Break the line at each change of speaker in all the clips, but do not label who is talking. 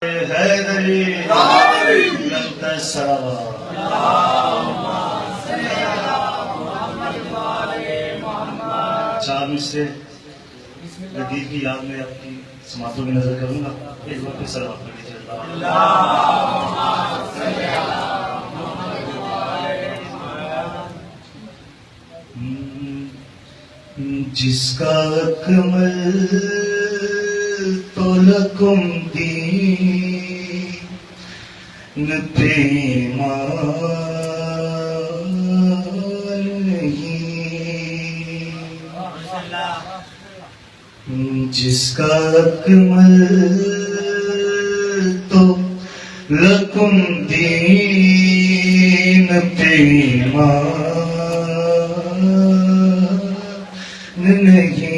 حیدری لمت السلام چار سے ردیف کی یاد میں آپ کی سماعتوں کی نظر کروں گا. ایک بار پھر سلام کر لیجیے. جس کا اکمل تو لکم دین پہ ایمان نہیں. جس کا اکمل تو لکم دین پہ ایمان نہیں.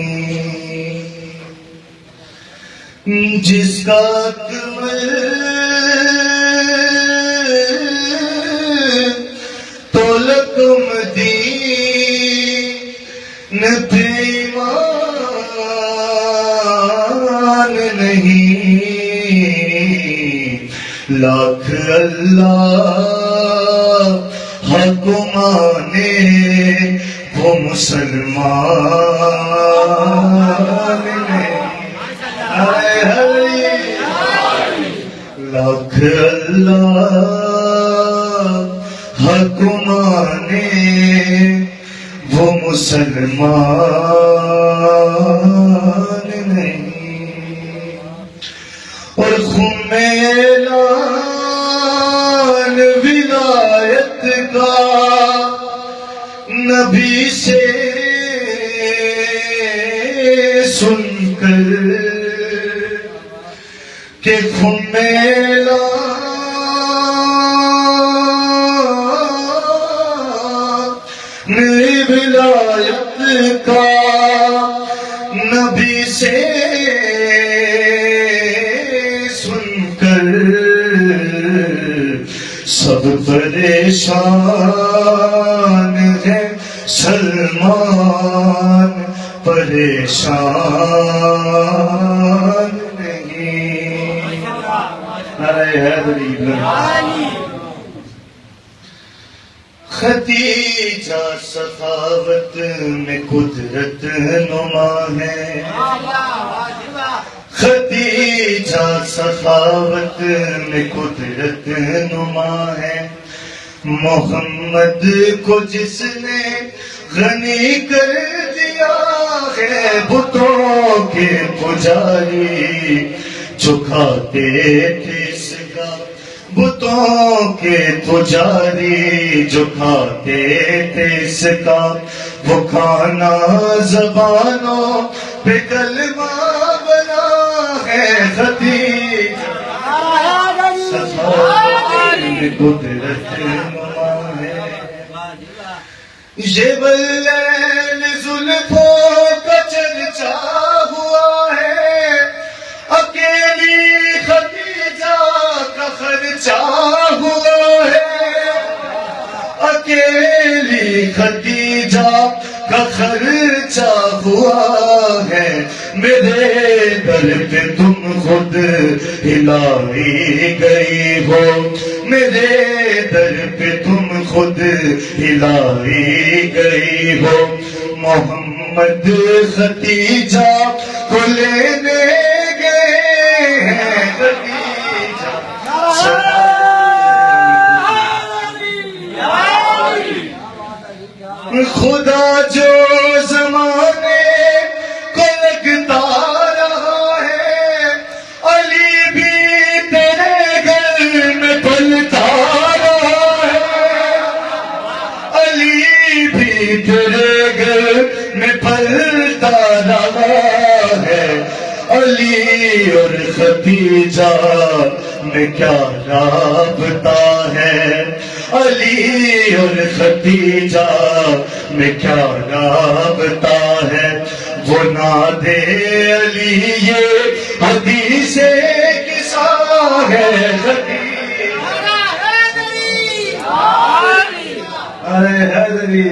جس کا اکمل تو لکم دین پہ ایمان نہیں. لاکھ اللہ حق مانے وہ مسلمان نہیں. لاکھ اللہ حق مانے وہ مسلمان نہیں. اور خم اعلان ولایت کا نبی سے سن کر کہ خم اعلان ولایت کا نبی سے سن کر سب پریشان ہے. سلمان پریشان نہیں. نعرہ حیدری. خدیجہ سخاوت میں قدرت نما ہے. خدیجہ سخاوت میں قدرت نما ہے. محمد کو جس نے غنی کر دیا ہے. بتوں کے پجاری جو کھاتے تھے اس کا. بتوں کے پجاری جو کھاتے تھے اس کا. وہ کھانا زبانوں پہ کلمہ بنا ہے. خدیجہ قدرت نما ہے. یہ بلین زلفوں کا چرچا ہوا ہے. اکیلی خدیجہ کا خرچہ ہوا ہے. اکیلی خدیجہ کا خرچہ ہوا ہے. میرے در پہ تم خود ہلائی گئی ہو. میرے در پہ تم خود ہلائی گئی ہو. محمد خدیجہ کو لینے گئے ہیں. خدیجہ خدا جو زمانے کو لگتا رہا ہے. علی بھی تیرے گھر میں پلتا رہا ہے. علی بھی تیرے گھر میں پلتا رہا ہے. علی اور خدیجہ میں کیا رابطہ ہے. علی اور خدیجہ میں کیا رابطہ ہے. وہ نادے علی یہ حدیث قصہ ہے. ارے حیدری.